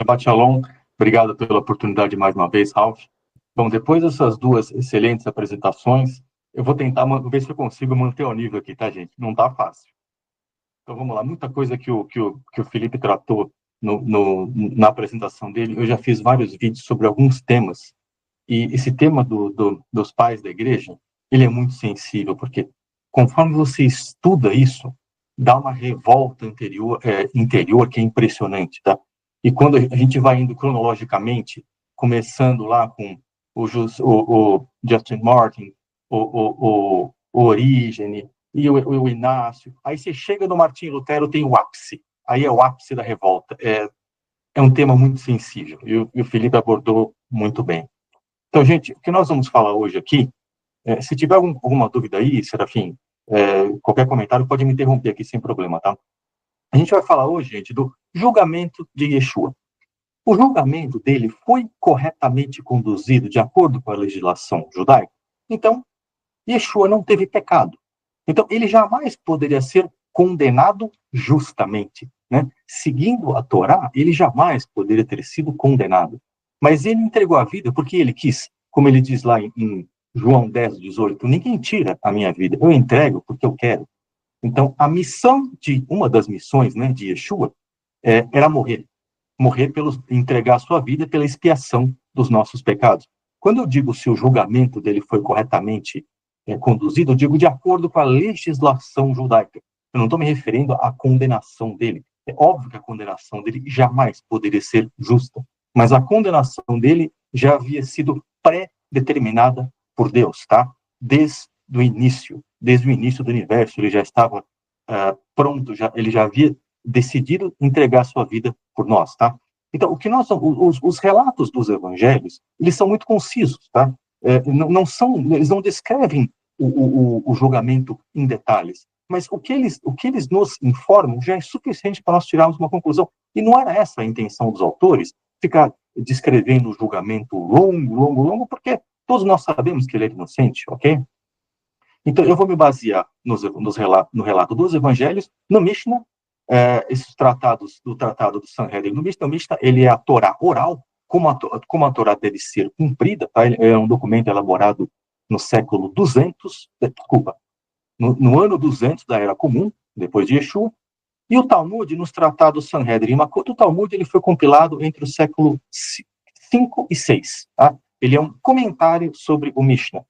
Shabbat Shalom, obrigado pela oportunidade mais uma vez, Ralph. Bom, depois dessas duas excelentes apresentações, eu vou tentar ver se eu consigo manter o nível aqui, tá, gente? Não tá fácil. Então vamos lá, muita coisa que o Felipe tratou na apresentação dele, eu já fiz vários vídeos sobre alguns temas, e esse tema dos pais da igreja, ele é muito sensível, porque conforme você estuda isso, dá uma revolta interior que é impressionante, tá? E quando a gente vai indo cronologicamente, começando lá com o Justin Martin, o Orígene e o Inácio, aí você chega no Martinho Lutero, tem o ápice. Aí é o ápice da revolta. É um tema muito sensível, e o Felipe abordou muito bem. Então, gente, o que nós vamos falar hoje aqui, se tiver alguma dúvida aí, Serafim, qualquer comentário pode me interromper aqui sem problema, tá? A gente vai falar hoje, gente, do julgamento de Yeshua. O julgamento dele foi corretamente conduzido de acordo com a legislação judaica? Então, Yeshua não teve pecado. Então, ele jamais poderia ser condenado justamente, né? Seguindo a Torá, ele jamais poderia ter sido condenado. Mas ele entregou a vida porque ele quis, como ele diz lá em João 10:18, ninguém tira a minha vida, eu entrego porque eu quero. Então, uma das missões, né, de Yeshua, era morrer entregar a sua vida pela expiação dos nossos pecados. Quando eu digo se o julgamento dele foi corretamente conduzido, eu digo de acordo com a legislação judaica. Eu não estou me referindo à condenação dele. É óbvio que a condenação dele jamais poderia ser justa, mas a condenação dele já havia sido pré-determinada por Deus, tá? Desde o início do universo, ele já estava pronto, ele já havia decidido entregar sua vida por nós, tá? Então, os relatos dos evangelhos, eles são muito concisos, tá? Eles não descrevem o julgamento em detalhes, mas o que eles nos informam já é suficiente para nós tirarmos uma conclusão. E não era essa a intenção dos autores, ficar descrevendo o julgamento longo, porque todos nós sabemos que ele é inocente, ok? Então, eu vou me basear no relato dos evangelhos, no Mishnah, esses tratados, do Tratado do Sanhedrin, no Mishnah, ele é a Torá oral, como a Torá deve ser cumprida, tá? É um documento elaborado no século 200, no ano 200 da Era Comum, depois de Yeshua, e o Talmud, nos tratados Sanhedrin e Makot, o Talmud ele foi compilado entre o século 5 e 6. Tá? Ele é um comentário sobre o Mishnah.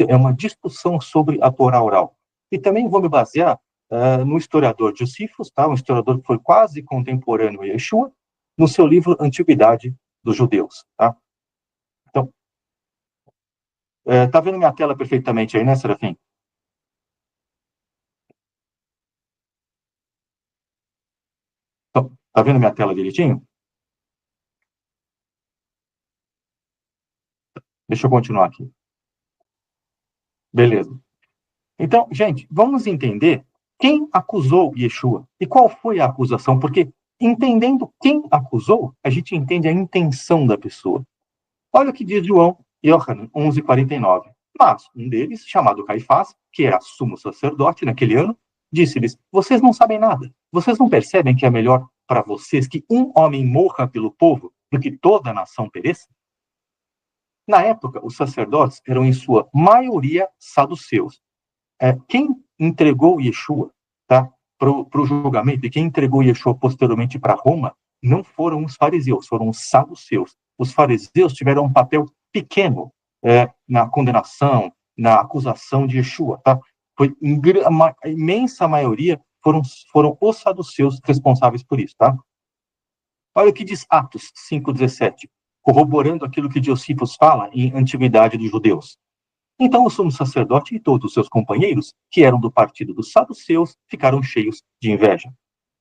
É uma discussão sobre a Torá oral. E também vou me basear no historiador Josephus, tá? Um historiador que foi quase contemporâneo a Yeshua, no seu livro Antiguidade dos Judeus. Tá? Então, tá vendo minha tela perfeitamente aí, né, Serafim? Então, tá vendo minha tela direitinho? Deixa eu continuar aqui. Beleza. Então, gente, vamos entender quem acusou Yeshua e qual foi a acusação, porque entendendo quem acusou, a gente entende a intenção da pessoa. Olha o que diz João Yohanan 11:49. Mas um deles, chamado Caifás, que era sumo sacerdote naquele ano, disse-lhes: vocês não sabem nada. Vocês não percebem que é melhor para vocês que um homem morra pelo povo do que toda a nação pereça? Na época, os sacerdotes eram, em sua maioria, saduceus. Quem entregou Yeshua, tá, para o julgamento, e quem entregou Yeshua posteriormente para Roma, não foram os fariseus, foram os saduceus. Os fariseus tiveram um papel pequeno na condenação, na acusação de Yeshua. Tá? A imensa maioria foram os saduceus responsáveis por isso. Tá? Olha o que diz Atos 5:17, corroborando aquilo que Josephus fala em Antiguidade dos Judeus. Então o sumo sacerdote e todos os seus companheiros, que eram do partido dos saduceus, ficaram cheios de inveja.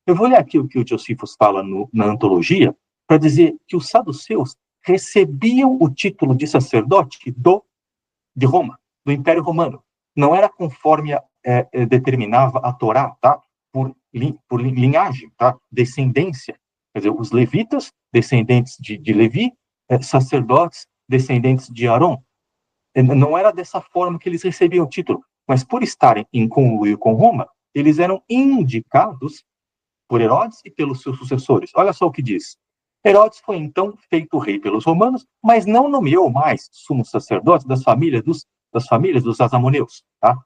Eu vou ler aqui o que o Josephus fala na antologia, para dizer que os saduceus recebiam o título de sacerdote de Roma, do Império Romano. Não era conforme determinava a Torá, tá? Por linhagem, tá? Descendência. Quer dizer, os levitas, descendentes de Levi, sacerdotes, descendentes de Arão. Não era dessa forma que eles recebiam o título, mas por estarem em conluio com Roma, eles eram indicados por Herodes e pelos seus sucessores. Olha só o que diz. Herodes foi então feito rei pelos romanos, mas não nomeou mais sumos sacerdotes das famílias dos Asamoneus, tá?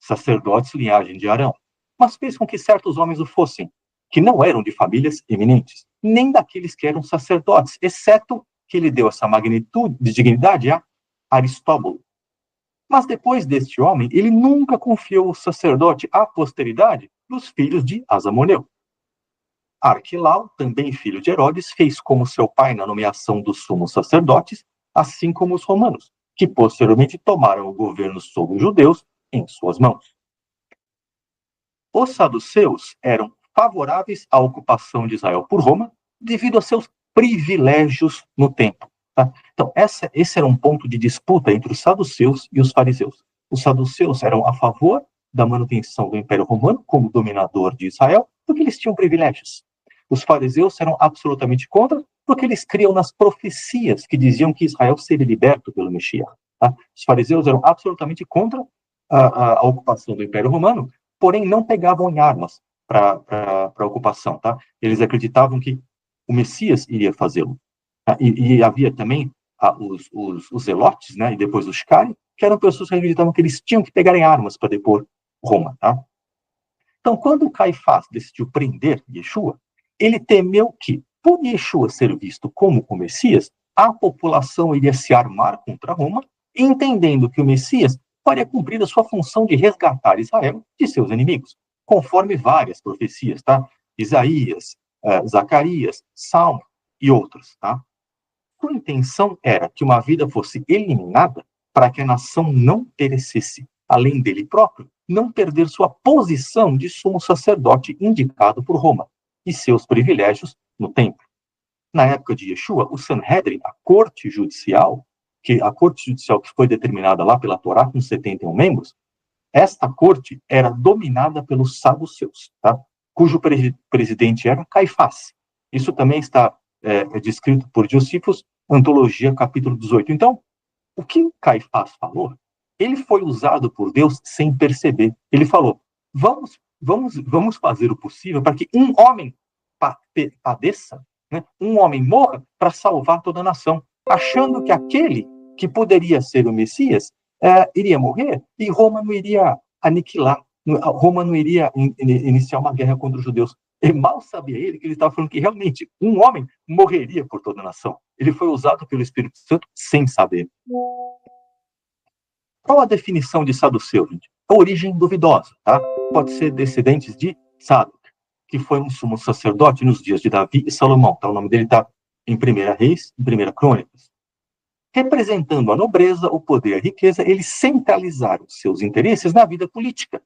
Sacerdotes linhagem de Arão, mas fez com que certos homens o fossem, que não eram de famílias eminentes, nem daqueles que eram sacerdotes, exceto que ele deu essa magnitude de dignidade a Aristóbulo. Mas depois deste homem, ele nunca confiou o sacerdote à posteridade dos filhos de Asamoneu. Arquelau, também filho de Herodes, fez como seu pai na nomeação dos sumos sacerdotes, assim como os romanos, que posteriormente tomaram o governo sobre os judeus em suas mãos. Os saduceus eram favoráveis à ocupação de Israel por Roma devido a seus privilégios no templo. Tá? Então, esse era um ponto de disputa entre os saduceus e os fariseus. Os saduceus eram a favor da manutenção do Império Romano como dominador de Israel, porque eles tinham privilégios. Os fariseus eram absolutamente contra, porque eles criam nas profecias que diziam que Israel seria liberto pelo Messias. Tá? Os fariseus eram absolutamente contra a ocupação do Império Romano, porém não pegavam em armas para a ocupação. Tá? Eles acreditavam que o Messias iria fazê-lo. E havia também os zelotes, né, e depois os shikari, que eram pessoas que acreditavam que eles tinham que pegar em armas para depor Roma. Tá? Então, quando Caifás decidiu prender Yeshua, ele temeu que, por Yeshua ser visto como o Messias, a população iria se armar contra Roma, entendendo que o Messias faria cumprir a sua função de resgatar Israel de seus inimigos, conforme várias profecias, tá? Isaías, Zacarias, Salmo e outros, tá? Sua intenção era que uma vida fosse eliminada para que a nação não perecesse, além dele próprio, não perder sua posição de sumo sacerdote indicado por Roma e seus privilégios no templo. Na época de Yeshua, o Sanhedrin, a corte judicial que foi determinada lá pela Torá com 71 membros, esta corte era dominada pelos saduceus, tá? Cujo presidente era Caifás. Isso também está descrito por Josephus, Antologia, capítulo 18. Então, o que Caifás falou, ele foi usado por Deus sem perceber. Ele falou, vamos fazer o possível para que um homem padeça, né? Um homem morra para salvar toda a nação, achando que aquele que poderia ser o Messias iria morrer e Roma não iria aniquilar, Roma não iria iniciar uma guerra contra os judeus. E mal sabia ele que ele estava falando que realmente um homem morreria por toda a nação. Ele foi usado pelo Espírito Santo sem saber. Qual a definição de saduceu, gente? A origem duvidosa, tá? Pode ser descendentes de Sadoc, que foi um sumo sacerdote nos dias de Davi e Salomão. Então, o nome dele está em 1 Reis e 1 Crônicas. Representando a nobreza, o poder e a riqueza, eles centralizaram seus interesses na vida política,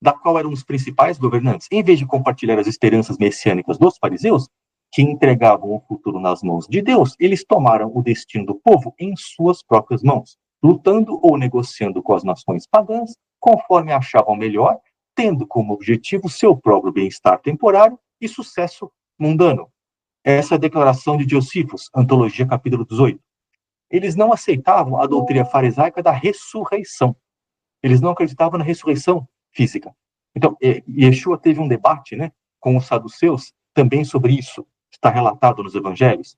da qual eram os principais governantes. Em vez de compartilhar as esperanças messiânicas dos fariseus, que entregavam o futuro nas mãos de Deus, eles tomaram o destino do povo em suas próprias mãos, lutando ou negociando com as nações pagãs, conforme achavam melhor, tendo como objetivo seu próprio bem-estar temporário e sucesso mundano. Essa é a declaração de Josephus, Antologia, capítulo 18. Eles não aceitavam a doutrina farisaica da ressurreição. Eles não acreditavam na ressurreição física. Então, Yeshua teve um debate, né, com os saduceus também sobre isso. Está relatado nos evangelhos.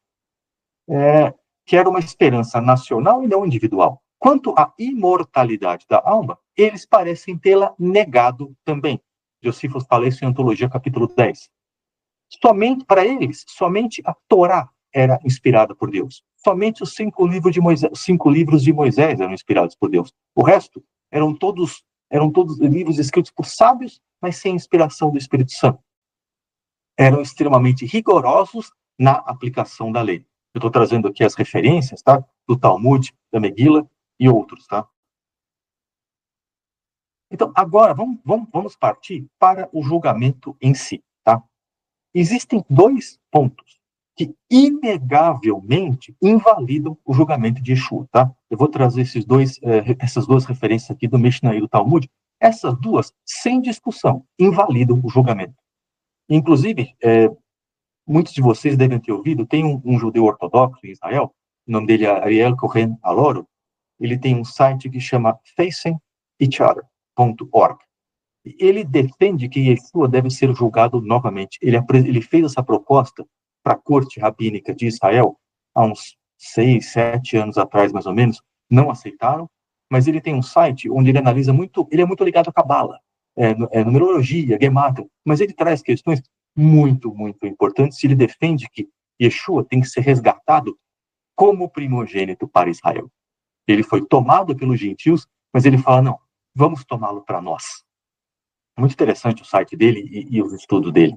Que era uma esperança nacional e não individual. Quanto à imortalidade da alma, eles parecem tê-la negado também. Josephus fala isso em Antologia, capítulo 10. Para eles, somente a Torá era inspirada por Deus. Somente os 5 livros de Moisés eram inspirados por Deus. O resto eram todos livros escritos por sábios, mas sem inspiração do Espírito Santo. Eram extremamente rigorosos na aplicação da lei. Eu estou trazendo aqui as referências, tá? Do Talmud, da Megila e outros, tá? Então, agora, vamos partir para o julgamento em si, tá? Existem 2 pontos que inegavelmente invalidam o julgamento de Yeshua, tá? Eu vou trazer essas duas referências aqui do Mishnah e do Talmud. Essas duas, sem discussão, invalidam o julgamento. Inclusive, muitos de vocês devem ter ouvido, tem um judeu ortodoxo em Israel, o nome dele é Ariel Cohen Aloro, ele tem um site que chama facingeachother.org. Ele defende que Yeshua deve ser julgado novamente. Ele fez essa proposta para a corte rabínica de Israel, há uns 6, 7 anos atrás, mais ou menos, não aceitaram, mas ele tem um site onde ele analisa muito, ele é muito ligado à Cabala, numerologia, Gemátria, mas ele traz questões muito, muito importantes, e ele defende que Yeshua tem que ser resgatado como primogênito para Israel. Ele foi tomado pelos gentios, mas ele fala, não, vamos tomá-lo para nós. Muito interessante o site dele e os estudos dele.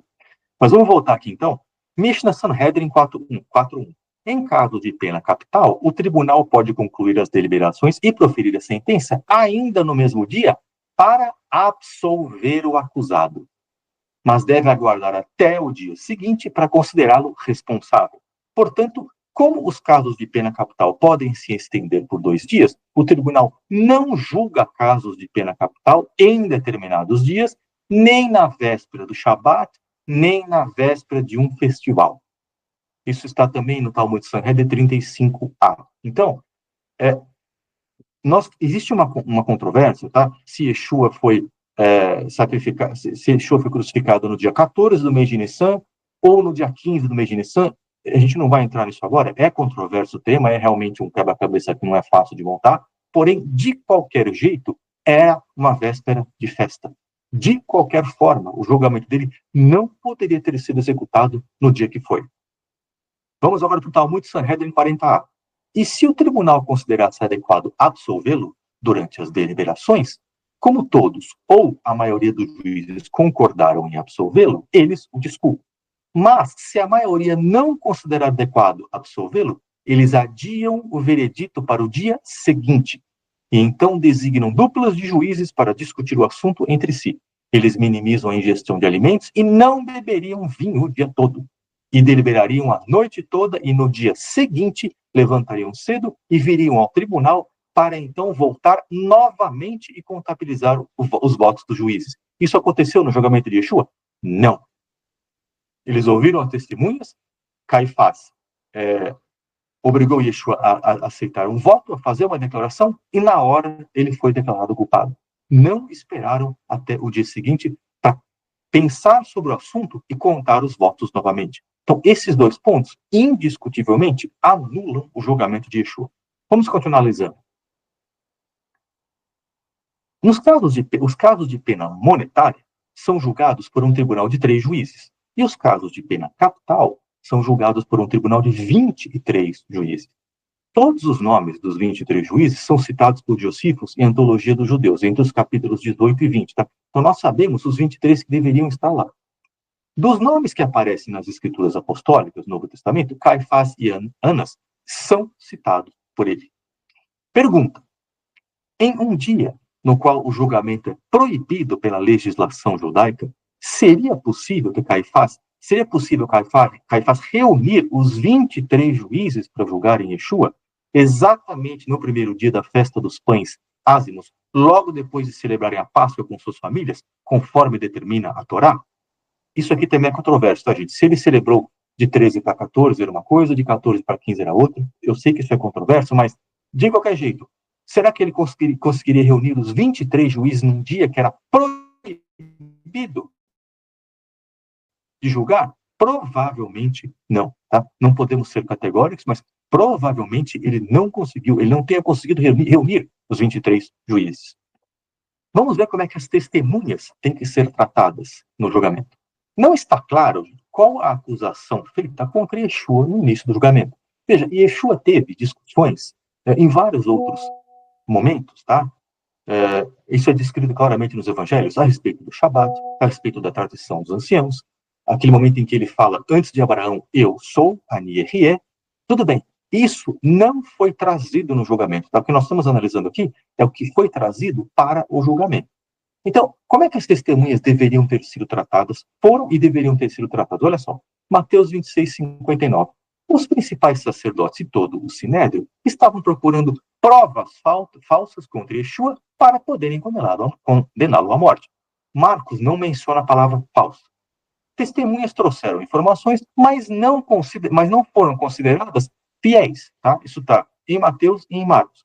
Mas vamos voltar aqui, então. Mishnah Sanhedrin 4.1. Em caso de pena capital, o tribunal pode concluir as deliberações e proferir a sentença ainda no mesmo dia para absolver o acusado, mas deve aguardar até o dia seguinte para considerá-lo responsável. Portanto, como os casos de pena capital podem se estender por 2 dias, o tribunal não julga casos de pena capital em determinados dias, nem na véspera do Shabat, nem na véspera de um festival. Isso está também no Talmud Sanhedrin 35a. Então, existe uma controvérsia, tá? Se Yeshua foi sacrificado, se Yeshua foi crucificado no dia 14 do mês de Nissan ou no dia 15 do mês de Nissan. A gente não vai entrar nisso agora, é controverso o tema, é realmente um quebra-cabeça que não é fácil de montar, porém, de qualquer jeito, era uma véspera de festa. De qualquer forma, o julgamento dele não poderia ter sido executado no dia que foi. Vamos agora para o Talmud Sanhedrin 40a. E se o tribunal considerasse adequado absolvê-lo durante as deliberações, como todos ou a maioria dos juízes concordaram em absolvê-lo, eles o desculpam. Mas, se a maioria não considerar adequado absolvê-lo, eles adiam o veredito para o dia seguinte, e então designam duplas de juízes para discutir o assunto entre si. Eles minimizam a ingestão de alimentos e não beberiam vinho o dia todo, e deliberariam a noite toda, e no dia seguinte levantariam cedo e viriam ao tribunal para então voltar novamente e contabilizar os votos dos juízes. Isso aconteceu no julgamento de Yeshua? Não. Eles ouviram as testemunhas, Caifás obrigou Yeshua a aceitar um voto, a fazer uma declaração, e na hora ele foi declarado culpado. Não esperaram até o dia seguinte para pensar sobre o assunto e contar os votos novamente. Então, esses 2 pontos, indiscutivelmente, anulam o julgamento de Yeshua. Vamos continuar analisando. Os casos de pena monetária são julgados por um tribunal de 3 juízes. E os casos de pena capital são julgados por um tribunal de 23 juízes. Todos os nomes dos 23 juízes são citados por Josifos em Antologia dos Judeus, entre os capítulos 18 e 20. Tá? Então, nós sabemos os 23 que deveriam estar lá. Dos nomes que aparecem nas escrituras apostólicas, no Novo Testamento, Caifás e Anas são citados por ele. Pergunta: em um dia no qual o julgamento é proibido pela legislação judaica, seria possível Caifás reunir os 23 juízes para julgarem Yeshua exatamente no primeiro dia da festa dos pães ázimos, logo depois de celebrarem a Páscoa com suas famílias, conforme determina a Torá? Isso aqui também é controverso, tá, gente? Se ele celebrou de 13 para 14 era uma coisa, de 14 para 15 era outra. Eu sei que isso é controverso, mas de qualquer jeito, será que ele conseguiria reunir os 23 juízes num dia que era proibido de julgar? Provavelmente não, tá? Não podemos ser categóricos, mas provavelmente ele não tenha conseguido reunir os 23 juízes. Vamos ver como é que as testemunhas têm que ser tratadas no julgamento. Não está claro qual a acusação feita contra Yeshua no início do julgamento. Veja, Yeshua teve discussões em vários outros momentos, tá? Isso é descrito claramente nos evangelhos, a respeito do Shabat, a respeito da tradição dos anciãos, aquele momento em que ele fala, antes de Abraão, eu sou, Ani Erie. Tudo bem, isso não foi trazido no julgamento, tá? O que nós estamos analisando aqui é o que foi trazido para o julgamento. Então, como é que as testemunhas deveriam ter sido tratadas? Foram e deveriam ter sido tratadas. Olha só, Mateus 26, 59. Os principais sacerdotes e todo o Sinédrio estavam procurando provas falsas contra Yeshua para poderem condená-lo à morte. Marcos não menciona a palavra falsa. Testemunhas trouxeram informações, mas não foram consideradas fiéis. Tá? Isso está em Mateus e em Marcos.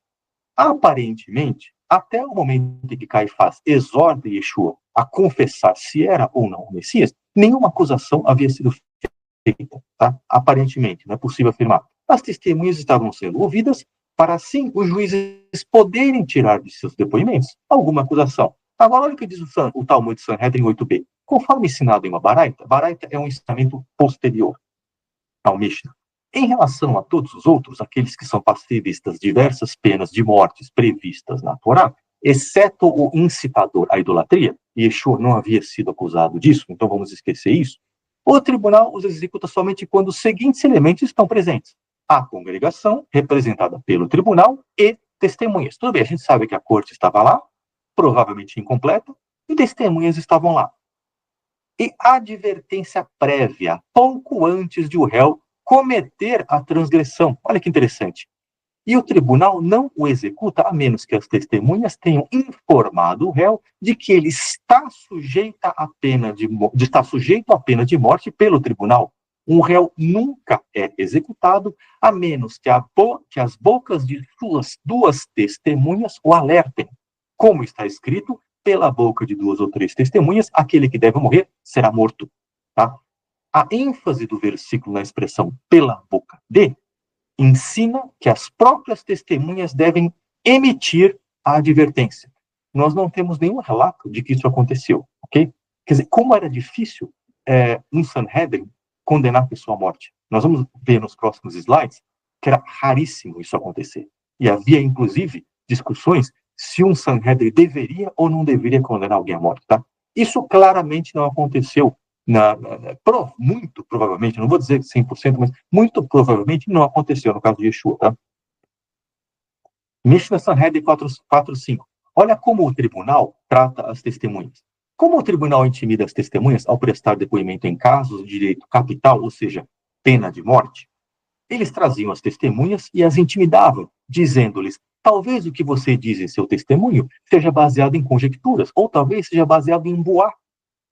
Aparentemente, até o momento em que Caifás exorta Yeshua a confessar se era ou não o Messias, nenhuma acusação havia sido tá? Aparentemente, não é possível afirmar. As testemunhas estavam sendo ouvidas para, assim, os juízes poderem tirar de seus depoimentos alguma acusação. Agora, olha o que diz o Talmud de Sanhedrin 8b. Conforme ensinado em uma Baraita é um ensinamento posterior ao Mishnah. Em relação a todos os outros, aqueles que são passíveis das diversas penas de mortes previstas na Torá, exceto o incitador à idolatria, e Yeshua não havia sido acusado disso, então vamos esquecer isso, o tribunal os executa somente quando os seguintes elementos estão presentes: a congregação, representada pelo tribunal, e testemunhas. Tudo bem, a gente sabe que a corte estava lá, provavelmente incompleta, e testemunhas estavam lá. E advertência prévia, pouco antes de o réu cometer a transgressão. Olha que interessante. E o tribunal não o executa a menos que as testemunhas tenham informado o réu de que ele está sujeito à pena de morte pelo tribunal. Um réu nunca é executado a menos que as bocas de suas duas testemunhas o alertem. Como está escrito, pela boca de duas ou três testemunhas, aquele que deve morrer será morto. Tá? A ênfase do versículo na expressão pela boca de ensina que as próprias testemunhas devem emitir a advertência. Nós não temos nenhum relato de que isso aconteceu, ok? Quer dizer, como era difícil um Sanhedrin condenar a pessoa à morte. Nós vamos ver nos próximos slides que era raríssimo isso acontecer. E havia, inclusive, discussões se um Sanhedrin deveria ou não deveria condenar alguém à morte, tá? Isso claramente não aconteceu muito provavelmente, não vou dizer 100%, mas muito provavelmente não aconteceu no caso de Yeshua, tá? Mishnah Sanhedrin 4.5. Olha como o tribunal trata as testemunhas. Como o tribunal intimida as testemunhas ao prestar depoimento em casos de direito capital, ou seja, pena de morte, eles traziam as testemunhas e as intimidavam, dizendo-lhes: talvez o que você diz em seu testemunho seja baseado em conjecturas, ou talvez seja baseado em boatos.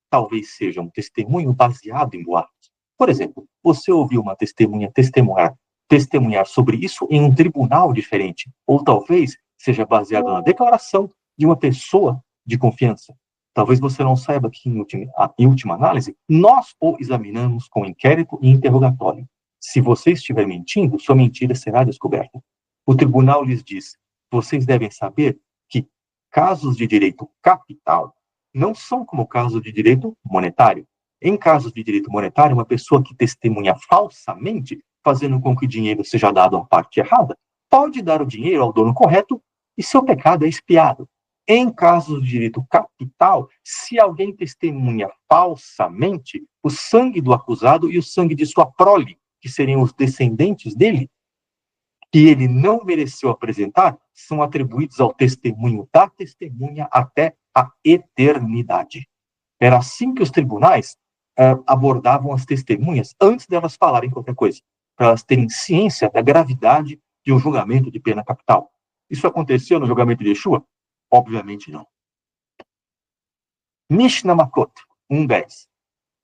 Talvez seja um testemunho baseado em boatos. Por exemplo, você ouviu uma testemunha testemunhar sobre isso em um tribunal diferente, ou talvez seja baseado na declaração de uma pessoa de confiança. Talvez você não saiba que, em última análise, nós o examinamos com inquérito e interrogatório. Se você estiver mentindo, sua mentira será descoberta. O tribunal lhes diz: vocês devem saber que casos de direito capital não são como casos de direito monetário. Em casos de direito monetário, uma pessoa que testemunha falsamente, fazendo com que o dinheiro seja dado à parte errada, pode dar o dinheiro ao dono correto e seu pecado é expiado. Em casos de direito capital, se alguém testemunha falsamente, o sangue do acusado e o sangue de sua prole, que seriam os descendentes dele, que ele não mereceu apresentar, são atribuídos ao testemunho da testemunha até a eternidade. Era assim que os tribunais abordavam as testemunhas antes delas falarem qualquer coisa, para elas terem ciência da gravidade de um julgamento de pena capital. Isso aconteceu no julgamento de Yeshua? Obviamente não. Mishnah Makot 1.10.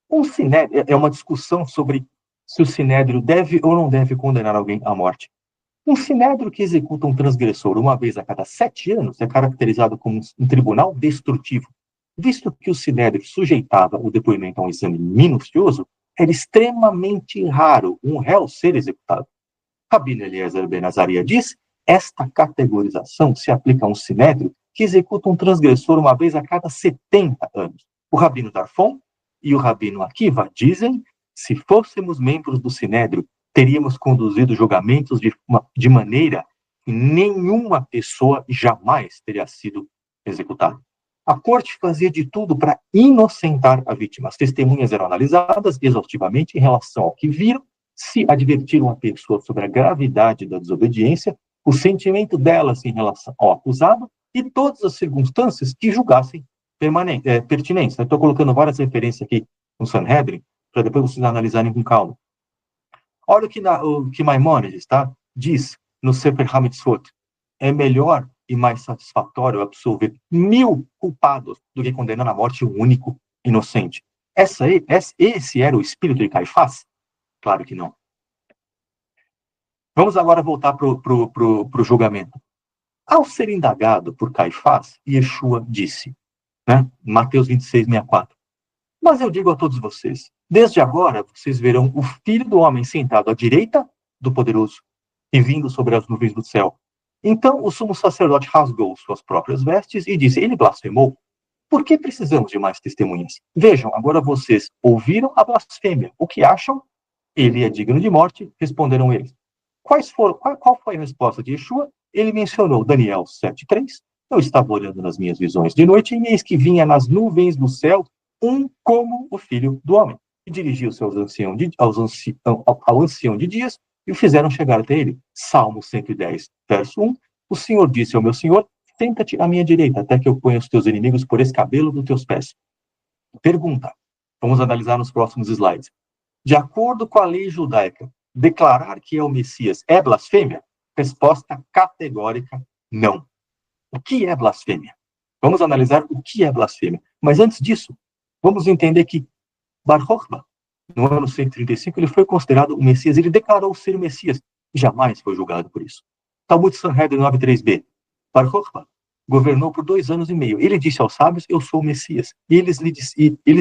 Um sinédrio é uma discussão sobre se o sinédrio deve ou não deve condenar alguém à morte. Um sinédrio que executa um transgressor uma vez a cada 7 anos é caracterizado como um tribunal destrutivo. Visto que o sinédrio sujeitava o depoimento a um exame minucioso, era extremamente raro um réu ser executado. Rabino Eliezer Ben Azaria diz: esta categorização se aplica a um sinédrio que executa um transgressor uma vez a cada 70 anos. O Rabino Tarfon e o Rabino Akiva dizem: se fôssemos membros do sinédrio, teríamos conduzido julgamentos de maneira que nenhuma pessoa jamais teria sido executada. A corte fazia de tudo para inocentar a vítima. As testemunhas eram analisadas exaustivamente em relação ao que viram, se advertiram a pessoa sobre a gravidade da desobediência, o sentimento delas em relação ao acusado e todas as circunstâncias que julgassem pertinentes. Estou colocando várias referências aqui no Sanhedrin, para depois vocês analisarem com calma. Olha o que Maimônides diz no Sefer HaMitzvot. É melhor e mais satisfatório absolver 1000 culpados do que condenar à morte um único inocente. Esse era o espírito de Caifás? Claro que não. Vamos agora voltar para o julgamento. Ao ser indagado por Caifás, Yeshua disse, Mateus 26, 64, mas eu digo a todos vocês, Desde agora, vocês verão o Filho do Homem sentado à direita do Poderoso e vindo sobre as nuvens do céu. Então o sumo sacerdote rasgou suas próprias vestes e disse: ele blasfemou. Por que precisamos de mais testemunhas? Vejam, agora vocês ouviram a blasfêmia. O que acham? Ele é digno de morte, responderam eles. Qual foi a resposta de Yeshua? Ele mencionou Daniel 7:3. Eu estava olhando nas minhas visões de noite e eis que vinha nas nuvens do céu um como o Filho do Homem. E dirigiu-se ao ancião de dias e o fizeram chegar até ele. Salmo 110, verso 1. O Senhor disse ao meu Senhor: senta-te à minha direita, até que eu ponha os teus inimigos por escabelo dos teus pés. Pergunta. Vamos analisar nos próximos slides. De acordo com a lei judaica, declarar que é o Messias é blasfêmia? Resposta categórica: não. O que é blasfêmia? Vamos analisar o que é blasfêmia. Mas antes disso, vamos entender que Bar Kokhba, no ano 135, ele foi considerado o Messias, ele declarou ser o Messias e jamais foi julgado por isso. Talmud Sanhedrin 9.3b. Bar Kokhba governou por 2 anos e meio. Ele disse aos sábios: eu sou o Messias. E eles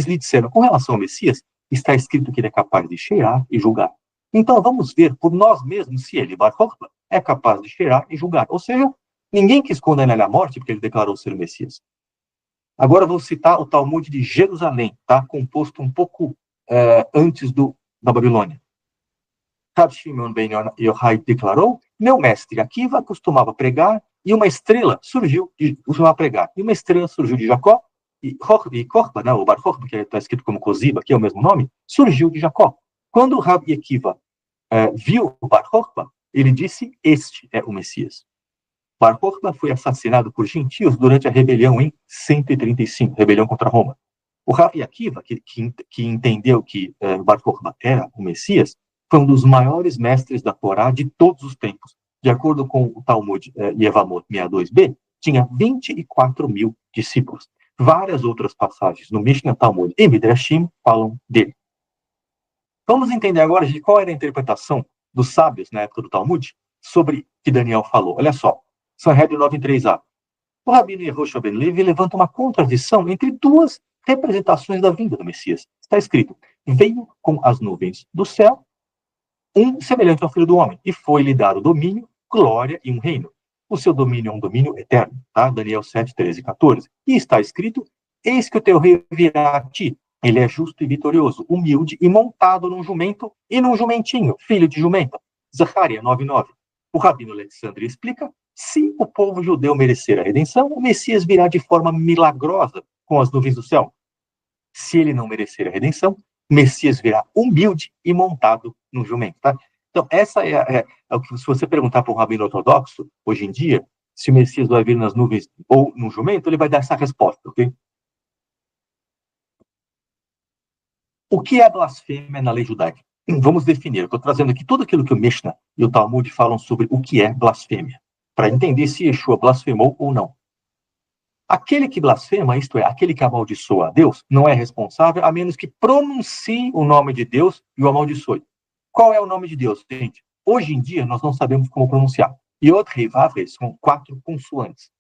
lhe disseram: com relação ao Messias, está escrito que ele é capaz de cheirar e julgar. Então vamos ver por nós mesmos se ele, Bar Kokhba, é capaz de cheirar e julgar. Ou seja, ninguém quis condenar ele à morte porque ele declarou ser o Messias. Agora vou citar o Talmud de Jerusalém, tá? Composto um pouco antes da Babilônia. Rab Shimon ben Yochai declarou: meu mestre Akiva costumava pregar e uma estrela surgiu de Jacó, e Kokhba, né, o Bar Kokhba, que está escrito como Koziba, que é o mesmo nome, surgiu de Jacó. Quando Rabi Akiva viu o Bar Kokhba, ele disse: este é o Messias. Bar Kokhba foi assassinado por gentios durante a rebelião em 135, rebelião contra Roma. O Rabi Akiva, que entendeu que Bar Kokhba era o Messias, foi um dos maiores mestres da Torá de todos os tempos. De acordo com o Talmud Yevamot 62b, tinha 24 mil discípulos. Várias outras passagens no Mishnah, Talmud e Midrashim falam dele. Vamos entender agora de qual era a interpretação dos sábios na época do Talmud sobre o que Daniel falou. Olha só, Sanhedrin 9.3a. O Rabino Yehoshua ben Levi levanta uma contradição entre duas representações da vinda do Messias. Está escrito: veio com as nuvens do céu, um semelhante ao Filho do Homem, e foi-lhe dado domínio, glória e um reino. O seu domínio é um domínio eterno, tá? Daniel 7, 13 e 14. E está escrito: eis que o teu rei virá a ti. Ele é justo e vitorioso, humilde e montado num jumento e num jumentinho, filho de jumenta. Zacarias 9:9. O Rabino Alexandre explica: se o povo judeu merecer a redenção, o Messias virá de forma milagrosa com as nuvens do céu. Se ele não merecer a redenção, o Messias virá humilde e montado no jumento. Tá? Então, essa é o que, se você perguntar para um rabino ortodoxo, hoje em dia, se o Messias vai vir nas nuvens ou no jumento, ele vai dar essa resposta, ok? O que é blasfêmia na lei judaica? Vamos definir. Eu estou trazendo aqui tudo aquilo que o Mishnah e o Talmud falam sobre o que é blasfêmia, para entender se Yeshua blasfemou ou não. Aquele que blasfema, isto é, aquele que amaldiçoa a Deus, não é responsável a menos que pronuncie o nome de Deus e o amaldiçoe. Qual é o nome de Deus, gente? Hoje em dia, nós não sabemos como pronunciar. Yod, Rei, Vav, Rei são 4 consoantes.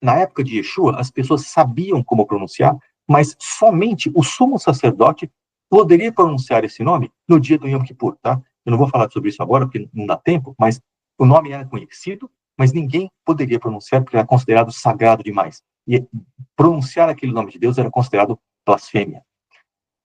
Na época de Yeshua, as pessoas sabiam como pronunciar, mas somente o sumo sacerdote poderia pronunciar esse nome no dia do Yom Kippur, tá? Eu não vou falar sobre isso agora, porque não dá tempo, mas o nome era conhecido, mas ninguém poderia pronunciar porque era considerado sagrado demais. E pronunciar aquele nome de Deus era considerado blasfêmia.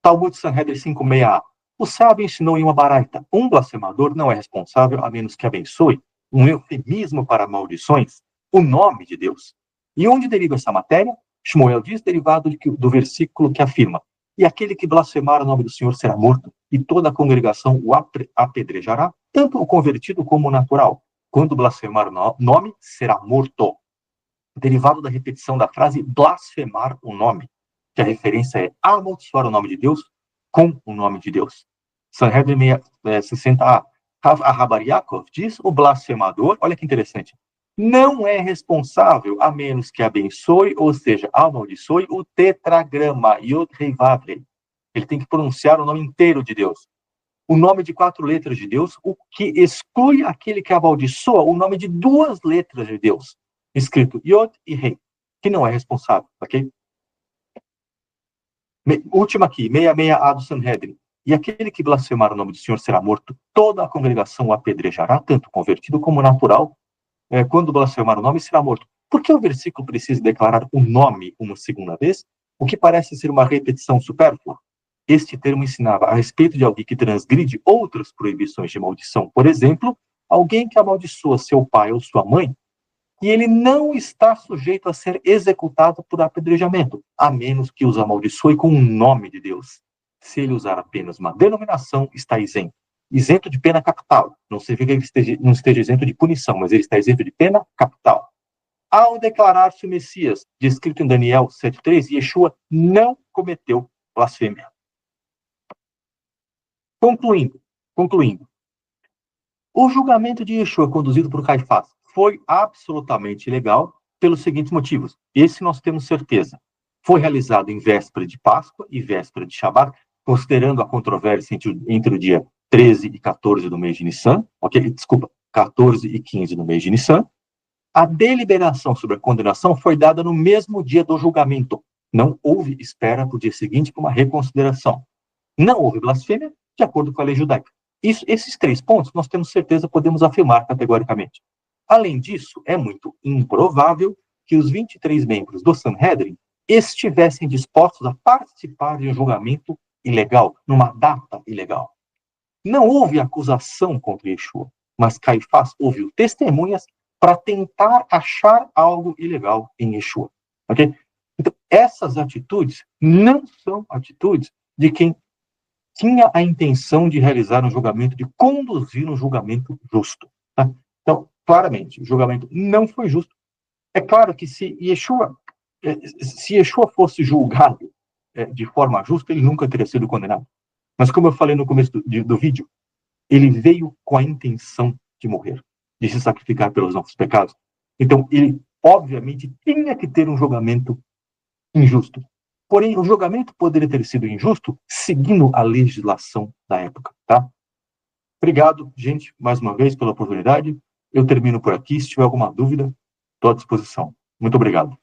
Talmud Sanhedrin 5.6a. O sábio ensinou em uma baraita: um blasfemador não é responsável a menos que abençoe, um eufemismo para maldições, o nome de Deus. E onde deriva essa matéria? Shmuel diz, derivado do versículo que afirma: e aquele que blasfemar o nome do Senhor será morto, e toda a congregação o apedrejará, tanto o convertido como o natural. Quando blasfemar o nome, será morto. Derivado da repetição da frase blasfemar o nome, que a referência é amaldiçoar o nome de Deus com o nome de Deus. Sanhedrin 60a. Rabar Yaakov diz: o blasfemador, olha que interessante, não é responsável a menos que abençoe, ou seja, amaldiçoe o tetragrama, Yod Rei Vav Rei. Ele tem que pronunciar o nome inteiro de Deus. O nome de 4 letras de Deus, o que exclui aquele que amaldiçoa o nome de 2 letras de Deus, escrito Yod e Rei, que não é responsável, ok? Última aqui, 66A do Sanhedrin. E aquele que blasfemar o nome do Senhor será morto. Toda a congregação o apedrejará, tanto convertido como natural. Quando blasfemar o nome, será morto. Por que o versículo precisa declarar o nome uma segunda vez? O que parece ser uma repetição supérflua. Este termo ensinava a respeito de alguém que transgride outras proibições de maldição. Por exemplo, alguém que amaldiçoa seu pai ou sua mãe, e ele não está sujeito a ser executado por apedrejamento, a menos que os amaldiçoe com o nome de Deus. Se ele usar apenas uma denominação, está isento. Isento de pena capital. Não significa que ele não esteja isento de punição, mas ele está isento de pena capital. Ao declarar-se o Messias, descrito em Daniel 7,3, Yeshua não cometeu blasfêmia. Concluindo, o julgamento de Yeshua conduzido por Caifás foi absolutamente ilegal pelos seguintes motivos. Esse nós temos certeza. Foi realizado em véspera de Páscoa e véspera de Shabat, considerando a controvérsia entre o dia 13 e 14 do mês de Nissan, 14 e 15 do mês de Nissan. A deliberação sobre a condenação foi dada no mesmo dia do julgamento. Não houve espera para o dia seguinte para uma reconsideração. Não houve blasfêmia, de acordo com a lei judaica. Esses 3 pontos, nós temos certeza, podemos afirmar categoricamente. Além disso, é muito improvável que os 23 membros do Sanhedrin estivessem dispostos a participar de um julgamento ilegal, numa data ilegal. Não houve acusação contra Yeshua, mas Caifás ouviu testemunhas para tentar achar algo ilegal em Yeshua. Okay? Então, essas atitudes não são atitudes de quem tinha a intenção de realizar um julgamento, de conduzir um julgamento justo. Tá? Então, claramente, o julgamento não foi justo. É claro que se Yeshua fosse julgado de forma justa, ele nunca teria sido condenado. Mas como eu falei no começo do vídeo, ele veio com a intenção de morrer, de se sacrificar pelos nossos pecados. Então, ele, obviamente, tinha que ter um julgamento injusto. Porém, o julgamento poderia ter sido injusto seguindo a legislação da época, tá? Obrigado, gente, mais uma vez pela oportunidade. Eu termino por aqui. Se tiver alguma dúvida, estou à disposição. Muito obrigado.